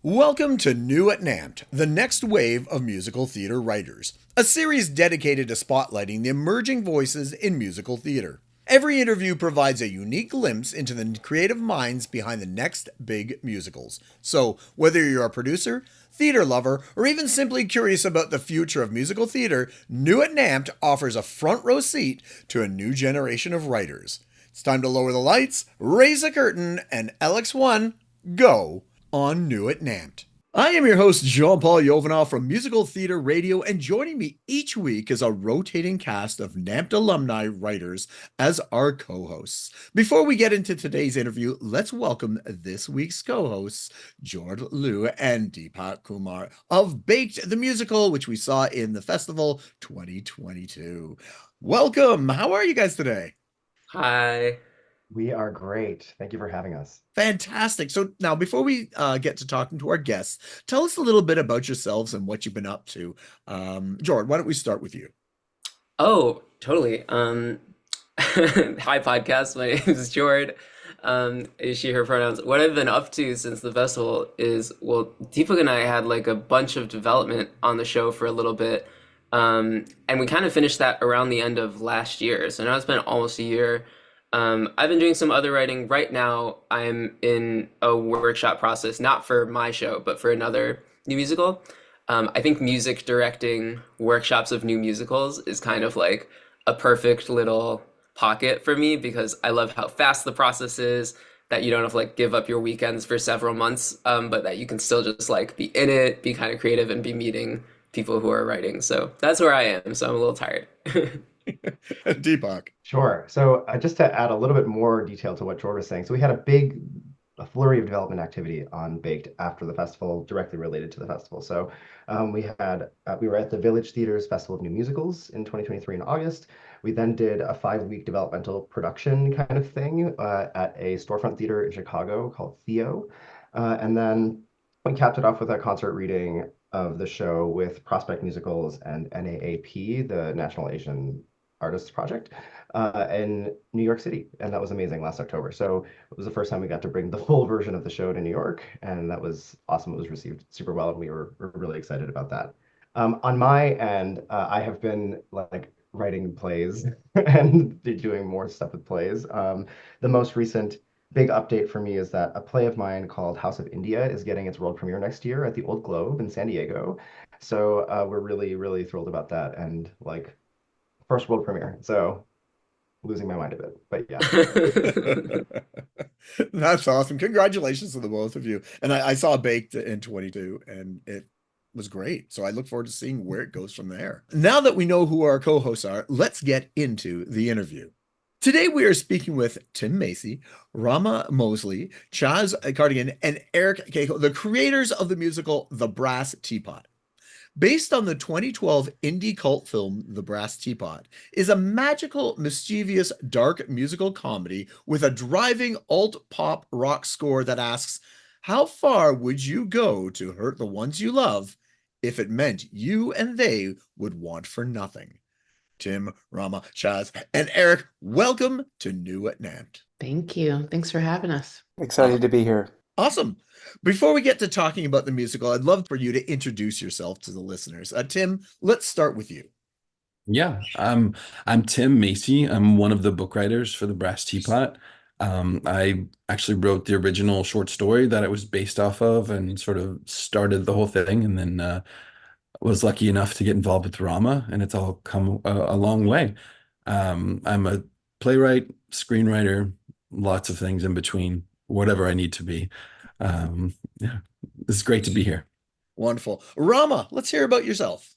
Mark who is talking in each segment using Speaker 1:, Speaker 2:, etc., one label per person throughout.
Speaker 1: Welcome to New at NAMT, the next wave of musical theater writers, a series dedicated to spotlighting the emerging voices in musical theater. Every interview provides a unique glimpse into the creative minds behind the next big musicals. So, whether you're a producer, theater lover, or even simply curious about the future of musical theater, New at NAMT offers a front row seat to a new generation of writers. It's time to lower the lights, raise the curtain, and LX1, go on New at NAMT. I am your host, Jean-Paul Yovanoff from Musical Theater Radio, and joining me each week is a rotating cast of NAMT alumni writers as our co-hosts. Before we get into today's interview, let's welcome this week's co-hosts, Jord Liu and Deepak Kumar of Baked the Musical, which we saw in the festival 2022. Welcome. How are you guys today?
Speaker 2: Hi.
Speaker 3: We are great. Thank you for having us.
Speaker 1: Fantastic. So now, before we get to talking to our guests, tell us a little bit about yourselves and what you've been up to. Jord, why don't we start with you?
Speaker 2: Oh, totally. Hi, podcast. My name is Jord. Is she, her pronouns. What I've been up to since the festival is, well, Deepak and I had like a bunch of development on the show for a little bit. And we kind of finished that around the end of last year. So now it's been almost a year. I've been doing some other writing. Right now, I'm in a workshop process, not for my show, but for another new musical. I think music directing workshops of new musicals is kind of like a perfect little pocket for me because I love how fast the process is, that you don't have to like give up your weekends for several months, but that you can still just like be in it, be kind of creative, and be meeting people who are writing. So that's where I am. So I'm a little tired.
Speaker 1: Deepak.
Speaker 3: Sure. So just to add a little bit more detail to what George was saying, so we had a flurry of development activity on Baked after the festival, directly related to the festival. So we were at the Village Theater's Festival of New Musicals in 2023 in August. We then did a 5-week developmental production kind of thing at a storefront theater in Chicago called Theo. And then we capped it off with a concert reading of the show with Prospect Musicals and NAAP, the National Asian Artists Project, in New York City. And that was amazing last October. So it was the first time we got to bring the full version of the show to New York. And that was awesome. It was received super well. And we were really excited about that. On my end, I have been like writing plays and doing more stuff with plays. The most recent big update for me is that a play of mine called House of India is getting its world premiere next year at the Old Globe in San Diego. So we're really, really thrilled about that. And like first world premiere. So losing my mind a bit, but yeah.
Speaker 1: That's awesome. Congratulations to the both of you. And I saw Baked in 22 and it was great. So I look forward to seeing where it goes from there. Now that we know who our co-hosts are, let's get into the interview. Today we are speaking with Tim Macy, Ramaa Mosley, Chaz Cardigan, and Erik Kaiko, the creators of the musical The Brass Teapot. Based on the 2012 indie cult film The Brass Teapot, is a magical, mischievous, dark musical comedy with a driving alt-pop rock score that asks, how far would you go to hurt the ones you love if it meant you and they would want for nothing? Tim, Ramaa, Chaz, and Erik, welcome to New at NAMT.
Speaker 4: Thank you. Thanks for having us.
Speaker 5: Excited to be here.
Speaker 1: Awesome. Before we get to talking about the musical, I'd love for you to introduce yourself to the listeners. Tim, let's start with you.
Speaker 5: Yeah, I'm Tim Macy. I'm one of the book writers for the Brass Teapot. I actually wrote the original short story that it was based off of and sort of started the whole thing, and then was lucky enough to get involved with Ramaa, and it's all come a long way. I'm a playwright, screenwriter, lots of things in between, whatever I need to be. Yeah, it's great to be here.
Speaker 1: Wonderful. Ramaa, let's hear about yourself.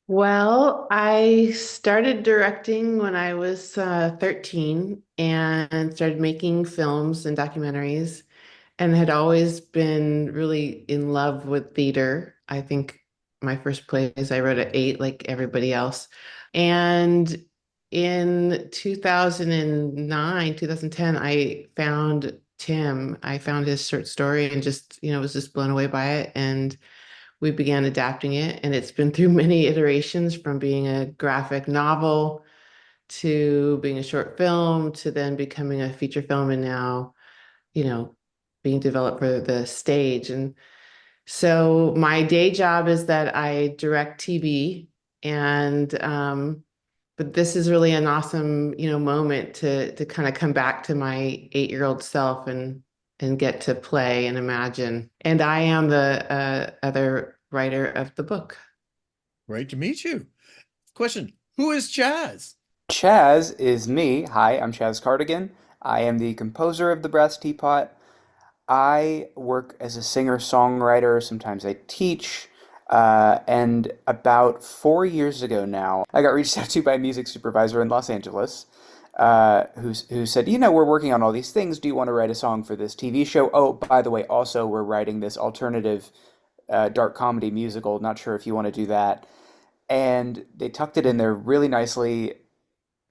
Speaker 4: Well, I started directing when I was 13 and started making films and documentaries and had always been really in love with theater. I think my first plays I wrote at 8, like everybody else. And in 2009, 2010, I found Tim. I found his short story and just, was just blown away by it. And we began adapting it. And it's been through many iterations from being a graphic novel to being a short film to then becoming a feature film and now, being developed for the stage. And So my day job is that I direct TV, and but this is really an awesome, moment to kind of come back to my 8-year-old self and get to play and imagine. And I am the other writer of the book.
Speaker 1: Great to meet you. Question: who is Chaz?
Speaker 6: Chaz is me. Hi, I'm Chaz Cardigan. I am the composer of the Brass Teapot. I work as a singer-songwriter. Sometimes I teach. And about 4 years ago now, I got reached out to by a music supervisor in Los Angeles, who said, we're working on all these things. Do you want to write a song for this TV show? Oh, by the way, also we're writing this alternative dark comedy musical. Not sure if you want to do that. And they tucked it in there really nicely.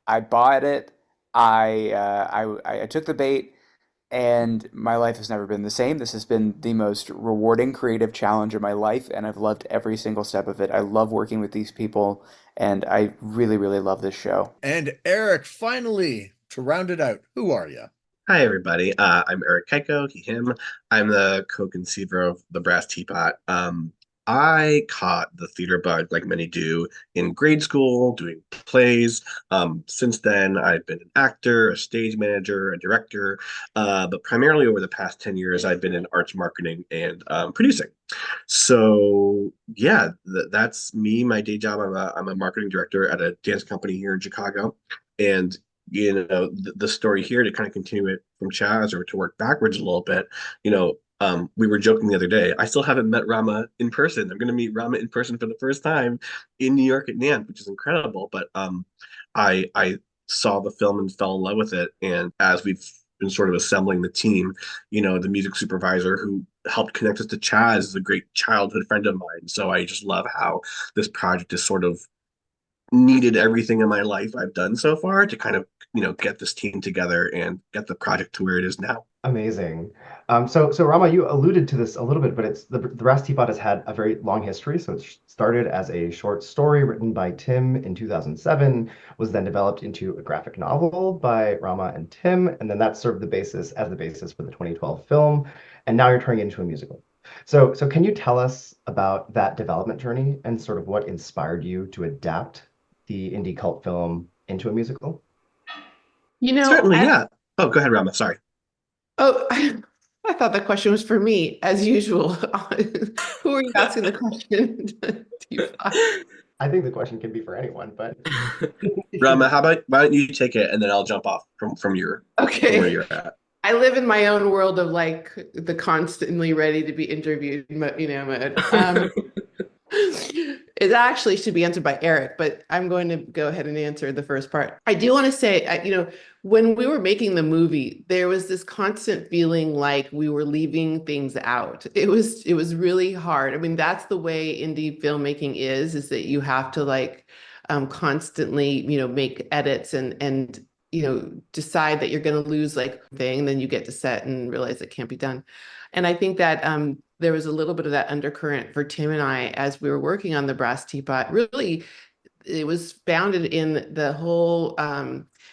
Speaker 6: I bought it. I took the bait, and my life has never been the same. This has been the most rewarding creative challenge of my life, and I've loved every single step of it. I love working with these people, and I really, really love this show.
Speaker 1: And Erik, finally, to round it out, who are you?
Speaker 7: Hi, everybody. I'm Erik Kaiko, he, him. I'm the co-conceiver of the Brass Teapot. I caught the theater bug, like many do, in grade school, doing plays. Since then, I've been an actor, a stage manager, a director, but primarily over the past 10 years, I've been in arts marketing and producing. So, yeah, that's me, my day job. I'm a marketing director at a dance company here in Chicago. And the story here, to kind of continue it from Chaz, or to work backwards a little bit, we were joking the other day. I still haven't met Ramaa in person. I'm going to meet Ramaa in person for the first time in New York at NAMT, which is incredible. But I saw the film and fell in love with it. And as we've been sort of assembling the team, the music supervisor who helped connect us to Chaz is a great childhood friend of mine. So I just love how this project is sort of needed everything in my life I've done so far to kind of, get this team together and get the project to where it is now.
Speaker 3: Amazing. So Rama, you alluded to this a little bit, but it's the Brass Teapot has had a very long history. So it started as a short story written by Tim in 2007, was then developed into a graphic novel by Rama and Tim, and then that served the basis for the 2012 film, and now you're turning it into a musical. So can you tell us about that development journey and sort of what inspired you to adapt the indie cult film into a musical?
Speaker 7: Certainly, yeah. Oh, go ahead, Ramaa. Sorry.
Speaker 4: Oh, I thought the question was for me, as usual. Who are you asking the question?
Speaker 3: I think the question can be for anyone, but
Speaker 7: Ramaa, why don't you take it, and then I'll jump off from from where you're at.
Speaker 4: I live in my own world of like the constantly ready to be interviewed, mode. It actually should be answered by Erik, but I'm going to go ahead and answer the first part. I do want to say, when we were making the movie, there was this constant feeling like we were leaving things out. It was really hard. I mean, that's the way indie filmmaking is that you have to like constantly, make edits and decide that you're going to lose like thing, then you get to set and realize it can't be done. And I think that there was a little bit of that undercurrent for Tim and I as we were working on the Brass Teapot. Really, it was founded in the whole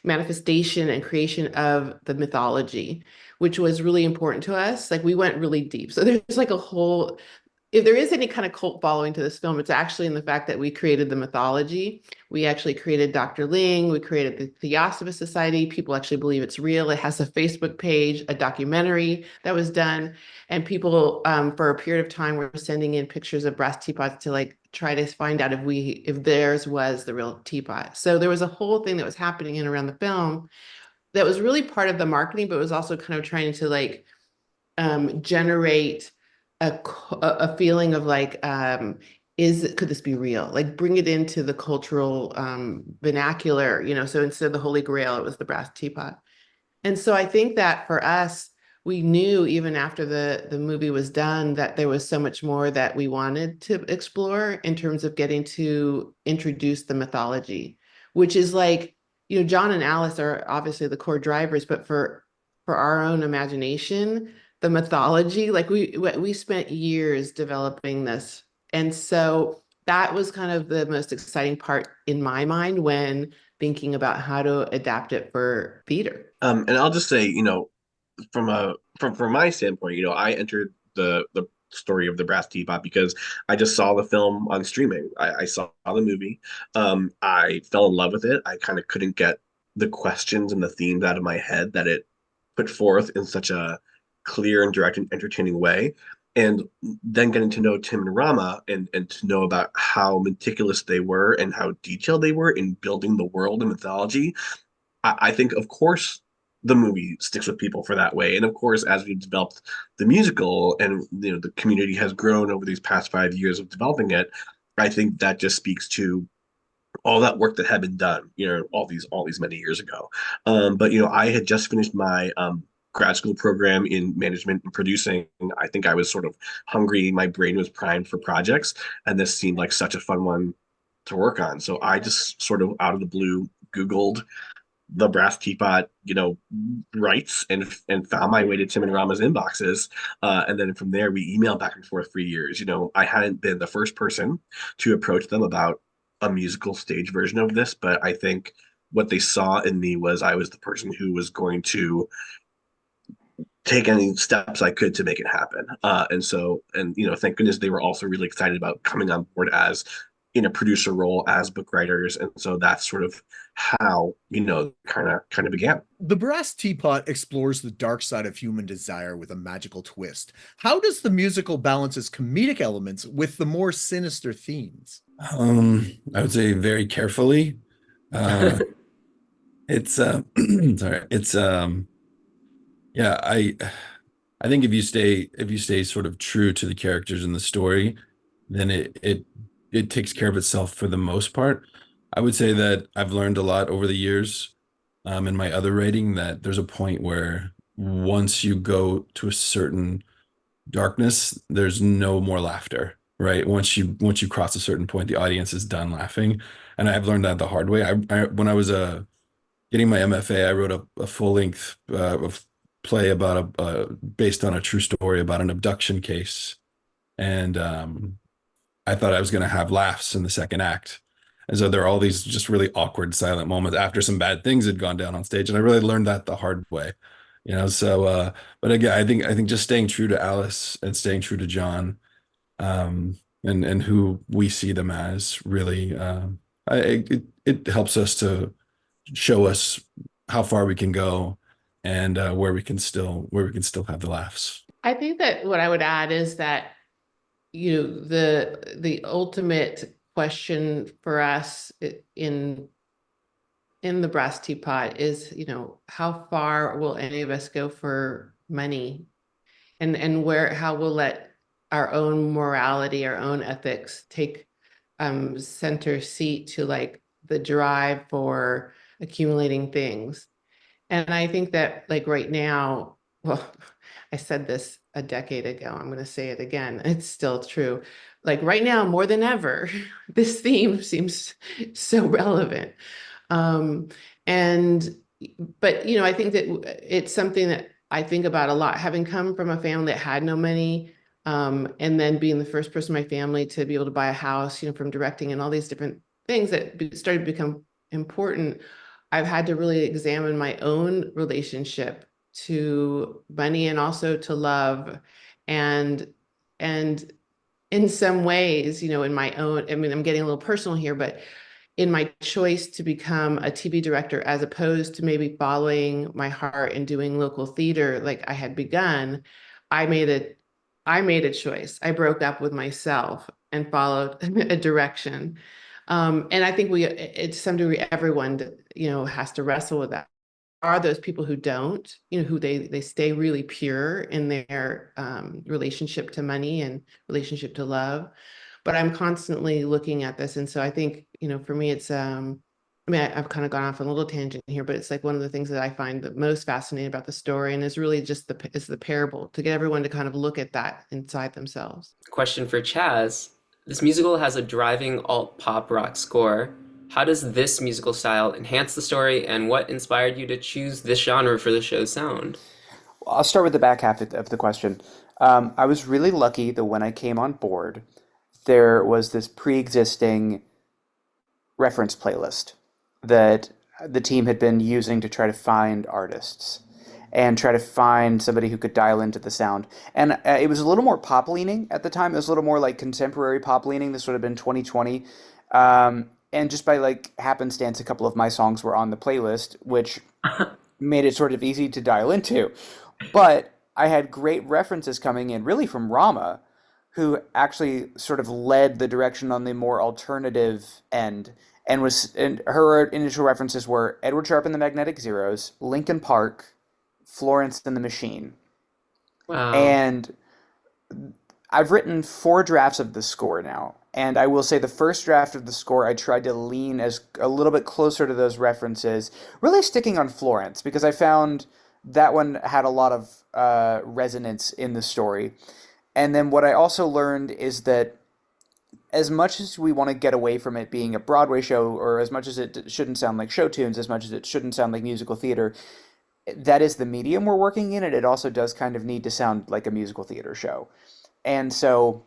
Speaker 4: manifestation and creation of the mythology, which was really important to us. Like we went really deep. So there's like a whole, if there is any kind of cult following to this film, it's actually in the fact that we created the mythology. We actually created Dr. Ling. We created the Theosophy Society. People actually believe it's real. It has a Facebook page, a documentary that was done. And people, for a period of time, were sending in pictures of brass teapots to like try to find out if theirs was the real teapot. So there was a whole thing that was happening in around the film that was really part of the marketing, but was also kind of trying to like generate a feeling of like, could this be real? Like bring it into the cultural vernacular, so instead of the Holy Grail, it was the brass teapot. And so I think that for us, we knew even after the movie was done that there was so much more that we wanted to explore in terms of getting to introduce the mythology, which is like, John and Alice are obviously the core drivers, but for our own imagination, the mythology, like we spent years developing this. And so that was kind of the most exciting part in my mind when thinking about how to adapt it for theater.
Speaker 7: And I'll just say, from my standpoint, I entered the story of the Brass Teapot because I just saw the film on streaming. I saw the movie. I fell in love with it. I kind of couldn't get the questions and the themes out of my head that it put forth in such a clear and direct and entertaining way. And then getting to know Tim and Rama and to know about how meticulous they were and how detailed they were in building the world and mythology, I think, of course, the movie sticks with people for that way. And of course, as we've developed the musical and the community has grown over these past 5 years of developing it, I think that just speaks to all that work that had been done, all these many years ago. But I had just finished my grad school program in management and producing. I think I was sort of hungry. My brain was primed for projects, and this seemed like such a fun one to work on. So I just sort of out of the blue Googled the Brass Teapot, rights and found my way to Tim and Rama's inboxes. And then from there, we emailed back and forth for years. I hadn't been the first person to approach them about a musical stage version of this, but I think what they saw in me was I was the person who was going to take any steps I could to make it happen. Thank goodness they were also really excited about coming on board as in a producer role as book writers. And so that's sort of how, kind of began.
Speaker 1: The Brass Teapot explores the dark side of human desire with a magical twist. How does the musical balance its comedic elements with the more sinister themes?
Speaker 5: I would say very carefully. It's sorry. It's yeah, I think if you stay sort of true to the characters in the story, then it takes care of itself for the most part. I would say that I've learned a lot over the years in my other writing that there's a point where once you go to a certain darkness, there's no more laughter, right? Once you cross a certain point, the audience is done laughing, and I've learned that the hard way. When I was getting my MFA, I wrote a full length play about based on a true story about an abduction case, and I thought I was going to have laughs in the second act. And so there are all these just really awkward silent moments after some bad things had gone down on stage. And I really learned that the hard way, but again, I think just staying true to Alice and staying true to John, and who we see them as really, it helps us to show us how far we can go and where we can still have the laughs.
Speaker 4: I think that what I would add is that the ultimate question for us in the Brass Teapot is, how far will any of us go for money, and how we'll let our own morality, our own ethics take center seat to like the drive for accumulating things. And I think that like right now, well, I said this a decade ago, I'm going to say it again. It's still true. Like right now, more than ever, this theme seems so relevant. But I think that it's something that I think about a lot, having come from a family that had no money, and then being the first person in my family to be able to buy a house, from directing and all these different things that started to become important. I've had to really examine my own relationship to money and also to love, and in some ways, in my own, I mean, I'm getting a little personal here, but in my choice to become a TV director, as opposed to maybe following my heart and doing local theater like I had begun, I made a choice. I broke up with myself and followed a direction. And I think to some degree, everyone, has to wrestle with that. Are those people who don't, who they stay really pure in their relationship to money and relationship to love. But I'm constantly looking at this. And so I think, for me, it's, I've kind of gone off on a little tangent here, but it's like one of the things that I find the most fascinating about the story, and is really just the parable, to get everyone to kind of look at that inside themselves.
Speaker 2: Question for Chaz. This musical has a driving alt pop rock score. How does this musical style enhance the story, and what inspired you to choose this genre for the show's sound?
Speaker 6: Well, I'll start with the back half of the question. I was really lucky that when I came on board, there was this pre-existing reference playlist that the team had been using to try to find artists. and try to find somebody who could dial into the sound. And it was a little more pop leaning at the time. It was a little more like contemporary pop leaning. This would have been 2020. And just by like happenstance, a couple of my songs were on the playlist, which made it sort of easy to dial into. But I had great references coming in, really from Ramaa, who actually sort of led the direction on the more alternative end, and her initial references were Edward Sharpe and the Magnetic Zeros, Linkin Park, Florence and the Machine.
Speaker 2: Wow.
Speaker 6: And I've written 4 drafts of the score now, and I will say the first draft of the score I tried to lean as a little bit closer to those references, really sticking on Florence because I found that one had a lot of resonance in the story. And then what I also learned is that as much as we want to get away from it being a Broadway show, or as much as it shouldn't sound like show tunes, as much as it shouldn't sound like musical theater, that is the medium we're working in, and it also does kind of need to sound like a musical theater show. And so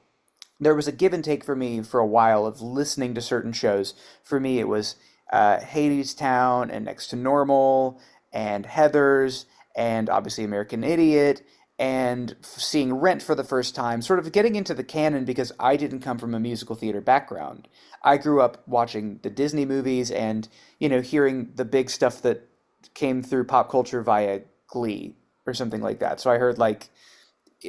Speaker 6: there was a give and take for me for a while of listening to certain shows. For me, it was Hadestown and Next to Normal and Heathers and obviously American Idiot and seeing Rent for the first time, sort of getting into the canon because I didn't come from a musical theater background. I grew up watching the Disney movies and, hearing the big stuff that came through pop culture via Glee or something like that. So I heard like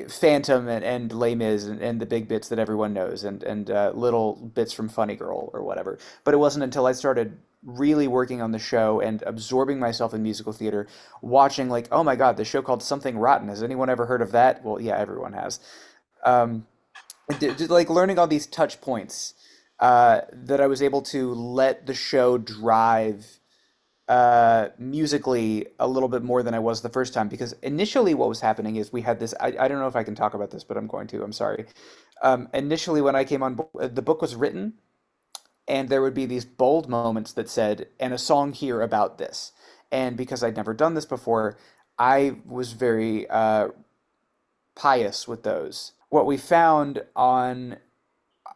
Speaker 6: Phantom and Les Mis and the big bits that everyone knows and little bits from Funny Girl or whatever. But it wasn't until I started really working on the show and absorbing myself in musical theater, watching like, oh my God, the show called Something Rotten. Has anyone ever heard of that? Well, yeah, everyone has. Um, like learning all these touch points that I was able to let the show drive musically a little bit more than I was the first time, because initially what was happening is we had this, I don't know if I can talk about this, but I'm going to, I'm sorry. Initially when I came on board, the book was written and there would be these bold moments that said, and a song here about this. And because I'd never done this before, I was very pious with those. What we found on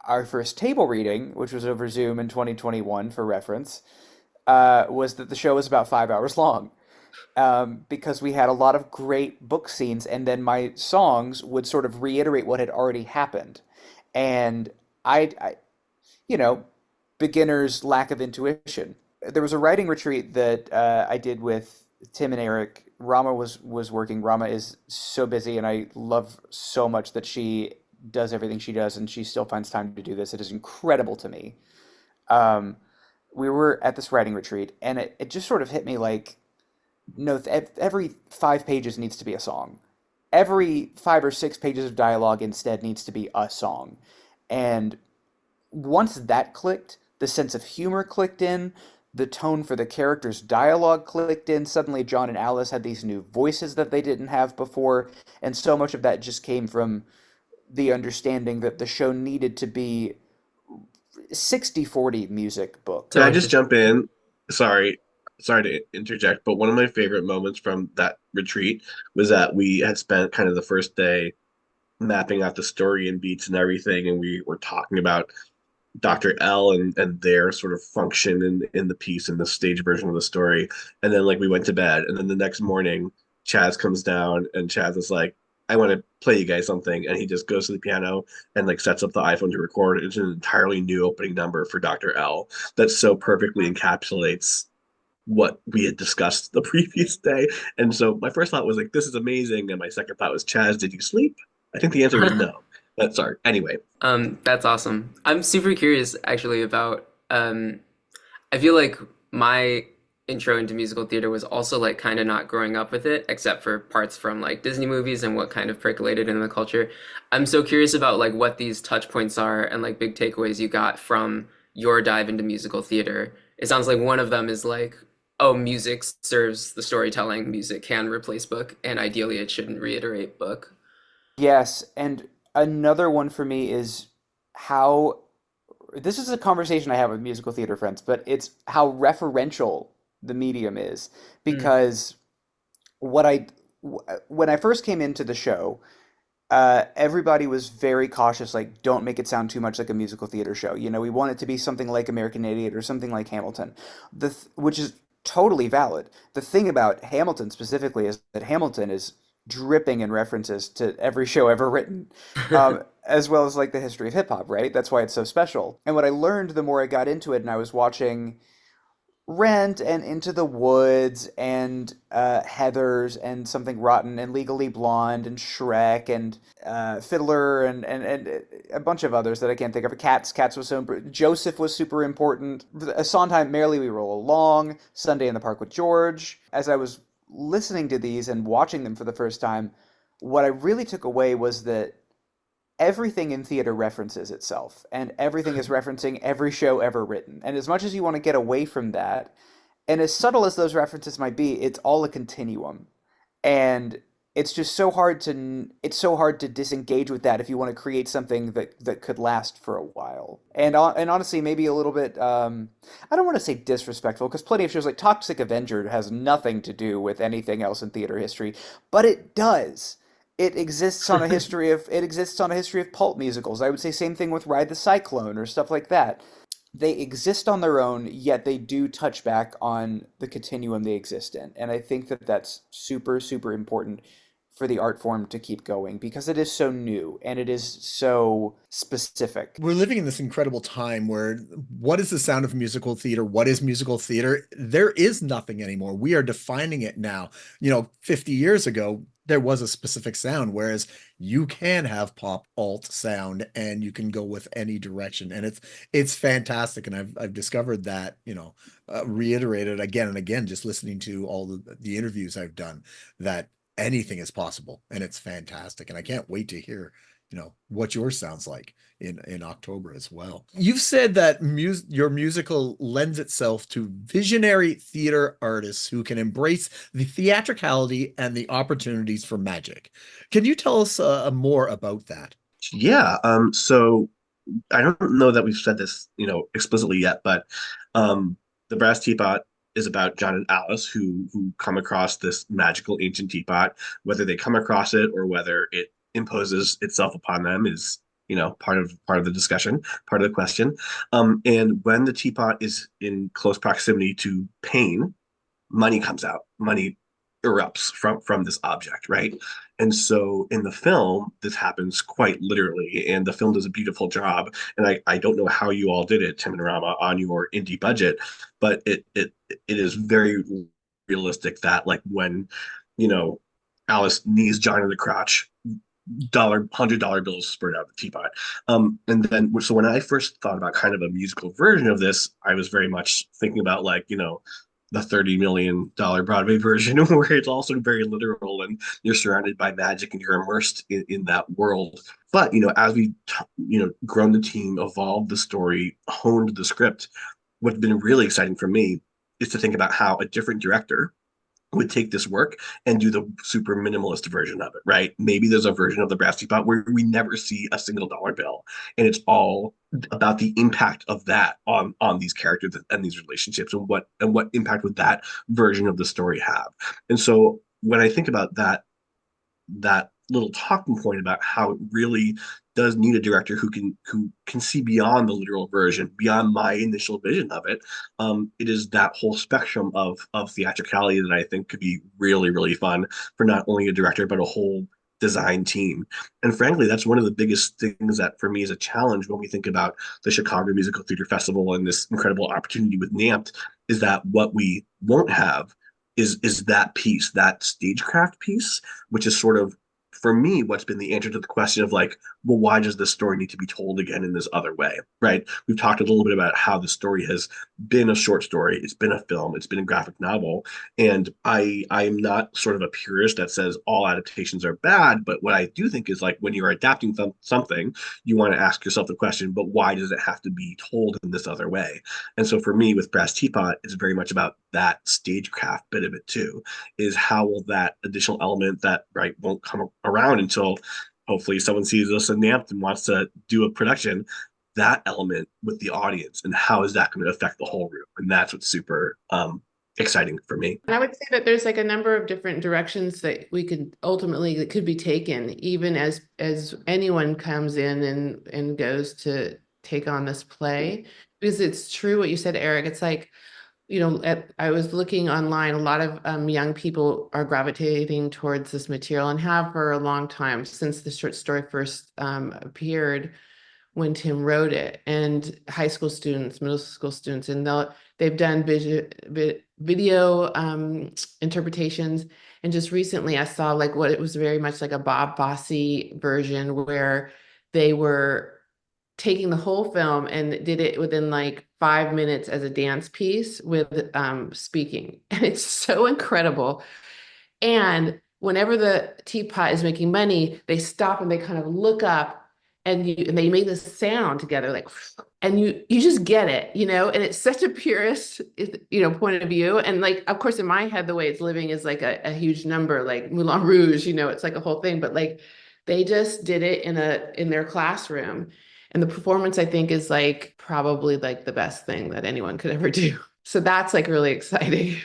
Speaker 6: our first table reading, which was over Zoom in 2021 for reference, was that the show was about 5 hours long, because we had a lot of great book scenes, and then my songs would sort of reiterate what had already happened. And I beginner's lack of intuition. There was a writing retreat that I did with Tim and Erik. Ramaa was working. Ramaa is so busy, and I love so much that she does everything she does, and she still finds time to do this. It is incredible to me. Um, we were at this writing retreat, and it just sort of hit me like, no, every 5 pages needs to be a song. Every 5 or 6 pages of dialogue instead needs to be a song. And once that clicked, the sense of humor clicked in, the tone for the characters' dialogue clicked in. Suddenly, John and Alice had these new voices that they didn't have before, and so much of that just came from the understanding that the show needed to be 60-40 music book.
Speaker 7: Can
Speaker 2: So
Speaker 7: I
Speaker 2: it's
Speaker 7: just
Speaker 2: just
Speaker 7: jump in? Sorry, sorry to interject, but one of my favorite moments from that retreat was that we had spent kind of the first day mapping out the story and beats and everything, and we were talking about Dr. L and their sort of function in the piece and the stage version of the story. And then like we went to bed, and then the next morning Chaz comes down and Chaz is like, I want to play you guys something, and he just goes to the piano and like sets up the iPhone to record. It's an entirely new opening number for Dr. L that so perfectly encapsulates what we had discussed the previous day. And so my first thought was like, this is amazing. And my second thought was, Chaz, did you sleep? I think the answer was no. That's sorry. Anyway,
Speaker 2: That's awesome. I'm super curious actually about I feel like my intro into musical theater was also like kind of not growing up with it, except for parts from like Disney movies and what kind of percolated in the culture. I'm so curious about like what these touch points are and like big takeaways you got from your dive into musical theater. It sounds like one of them is like, oh, music serves the storytelling, music can replace book, and ideally it shouldn't reiterate book.
Speaker 6: Yes, and another one for me is how this is a conversation I have with musical theater friends, but it's how referential the medium is.
Speaker 2: Mm.
Speaker 6: Because what I when I first came into the show, everybody was very cautious, like, don't make it sound too much like a musical theater show. We want it to be something like American Idiot or something like Hamilton, which is totally valid. The thing about Hamilton specifically is that Hamilton is dripping in references to every show ever written, as well as like the history of hip hop, right? That's why it's so special. And what I learned the more I got into it, and I was watching Rent and Into the Woods and Heathers and Something Rotten and Legally Blonde and Shrek and Fiddler and a bunch of others that I can't think of. Cats was so Joseph was super important. Sondheim, Merrily We Roll Along, Sunday in the Park with George. As I was listening to these and watching them for the first time, what I really took away was that everything in theater references itself, and everything is referencing every show ever written. And as much as you want to get away from that, and as subtle as those references might be, it's all a continuum. And it's just so hard to disengage with that if you want to create something that could last for a while. And honestly, maybe a little bit I don't want to say disrespectful, because plenty of shows like Toxic Avenger has nothing to do with anything else in theater history, but it does. It exists on a history of pulp musicals. I would say same thing with Ride the Cyclone or stuff like that. They exist on their own, yet they do touch back on the continuum they exist in. And I think that that's super, super important for the art form to keep going, because it is so new and it is so specific.
Speaker 1: We're living in this incredible time where what is the sound of musical theater? What is musical theater? There is nothing anymore. We are defining it now. 50 years ago, there was a specific sound, whereas you can have pop alt sound and you can go with any direction. And it's fantastic. And I've discovered that, reiterated again and again, just listening to all the interviews I've done, that anything is possible, and it's fantastic. And I can't wait to hear, what yours sounds like in October as well. You've said that your musical lends itself to visionary theater artists who can embrace the theatricality and the opportunities for magic. Can you tell us more about that?
Speaker 7: Yeah. So I don't know that we've said this, explicitly yet, but the Brass Teapot is about John and Alice who come across this magical ancient teapot. Whether they come across it or whether it imposes itself upon them is, part of the discussion, part of the question. And when the teapot is in close proximity to pain, money comes out. Money erupts from this object, right? And so in the film, this happens quite literally, and the film does a beautiful job. And I don't know how you all did it, Tim and Rama, on your indie budget, but it is very realistic that like when, Alice knees John in the crotch, $100 bills spurt out of the teapot. And then so when I first thought about kind of a musical version of this, I was very much thinking about like, the $30 million Broadway version, where it's also very literal and you're surrounded by magic and you're immersed in that world. But, as we, grown the team, evolved the story, honed the script, what's been really exciting for me is to think about how a different director would take this work and do the super minimalist version of it, right? Maybe there's a version of the Brass Teapot where we never see a single dollar bill, and it's all about the impact of that on these characters and these relationships, and what impact would that version of the story have. And so when I think about that little talking point about how it really does need a director who can see beyond the literal version, beyond my initial vision of it. It is that whole spectrum of theatricality that I think could be really, really fun for not only a director but a whole design team. And frankly, that's one of the biggest things that for me is a challenge when we think about the Chicago Musical Theater Festival and this incredible opportunity with NAMT, is that what we won't have is that piece, that stagecraft piece, which is sort of, for me, what's been the answer to the question of like, well, why does this story need to be told again in this other way, right? We've talked a little bit about how the story has been a short story, it's been a film, it's been a graphic novel, and I'm not sort of a purist that says all adaptations are bad, but what I do think is like when you're adapting something, you want to ask yourself the question, but why does it have to be told in this other way? And so for me, with Brass Teapot, it's very much about that stagecraft bit of it too, is how will that additional element that won't come around until hopefully someone sees us in NAMT and wants to do a production, that element with the audience, and how is that going to affect the whole room? And that's what's super exciting for me.
Speaker 4: And I would say that there's like a number of different directions that that could be taken, even as anyone comes in and goes to take on this play. Because it's true what you said, Erik. It's like I was looking online, a lot of young people are gravitating towards this material and have for a long time since the short story first appeared when Tim wrote it, and high school students, middle school students, and they've done video interpretations. And just recently I saw like what it was very much like a Bob Fosse version where they were taking the whole film and did it within like 5 minutes as a dance piece with speaking. And it's so incredible. And whenever the teapot is making money, they stop and they kind of look up and they make this sound together, like, and you just get it, and it's such a purist, point of view. And like, of course, in my head, the way it's living is like a huge number, like Moulin Rouge, it's like a whole thing, but like they just did it in their classroom. And the performance, I think, is like probably like the best thing that anyone could ever do. So that's like really exciting.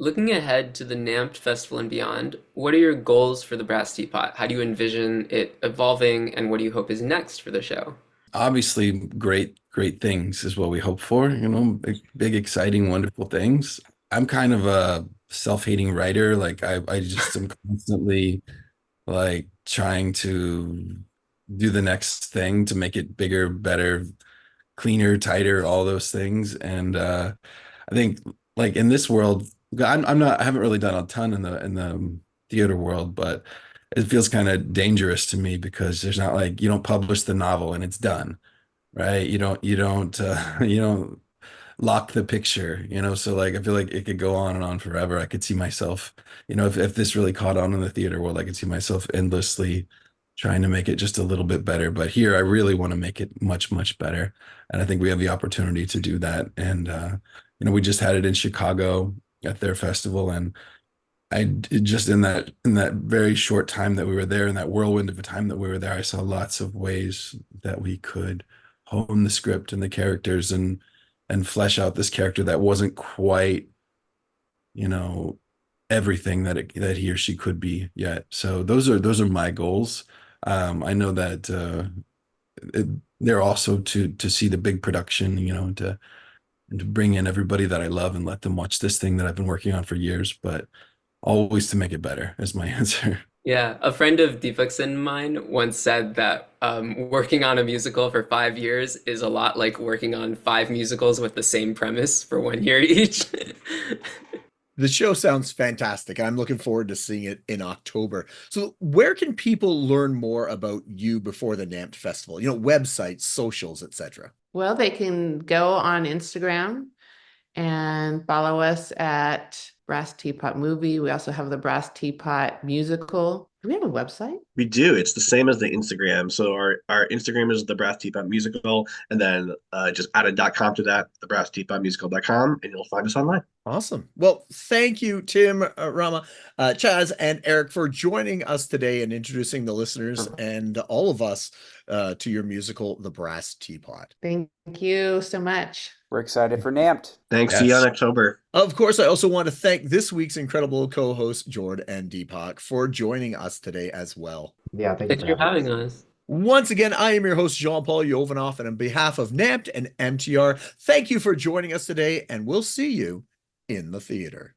Speaker 2: Looking ahead to the NAMT Festival and beyond, what are your goals for the Brass Teapot? How do you envision it evolving, and what do you hope is next for the show?
Speaker 5: Obviously, great things is what we hope for, big, exciting, wonderful things. I'm kind of a self-hating writer. Like I just am constantly like trying to do the next thing to make it bigger, better, cleaner, tighter, all those things. And I think like in this world, I haven't really done a ton in the theater world, but it feels kind of dangerous to me because there's not like you don't publish the novel and it's done, right? You don't lock the picture, so like I feel like it could go on and on forever. I could see myself, if this really caught on in the theater world, I could see myself endlessly trying to make it just a little bit better. But here I really want to make it much, much better. And I think we have the opportunity to do that. And we just had it in Chicago at their festival, and just in that very short time that we were there, in that whirlwind of a time that we were there, I saw lots of ways that we could hone the script and the characters and flesh out this character that wasn't quite, everything that he or she could be yet. So those are my goals. I know that they're also to see the big production, and to bring in everybody that I love and let them watch this thing that I've been working on for years, but always to make it better is my answer.
Speaker 2: Yeah, a friend of Deepak's and mine once said that working on a musical for 5 years is a lot like working on 5 musicals with the same premise for 1 year each.
Speaker 1: The show sounds fantastic. I'm looking forward to seeing it in October. So where can people learn more about you before the NAMT Festival? Websites, socials, etc.
Speaker 4: Well, they can go on Instagram and follow us at Brass Teapot Movie. We also have the Brass Teapot Musical. Do we have a website?
Speaker 7: We do. It's the same as the Instagram. So our Instagram is the Brass Teapot Musical, and then just add a .com to that, the brassteapotmusical.com, and you'll find us online.
Speaker 1: Awesome. Well, thank you, Tim, Ramaa, Chaz, and Erik for joining us today and introducing the listeners and all of us to your musical, The Brass Teapot.
Speaker 4: Thank you so much.
Speaker 6: We're excited for NAMT.
Speaker 7: Thanks. See you in October.
Speaker 1: Of course, I also want to thank this week's incredible co-hosts, Jord and Deepak, for joining us today as well.
Speaker 3: Yeah,
Speaker 2: Thanks for having us.
Speaker 1: Once again, I am your host, Jean-Paul Yovanoff, and on behalf of NAMT and MTR, thank you for joining us today, and we'll see you in the theater.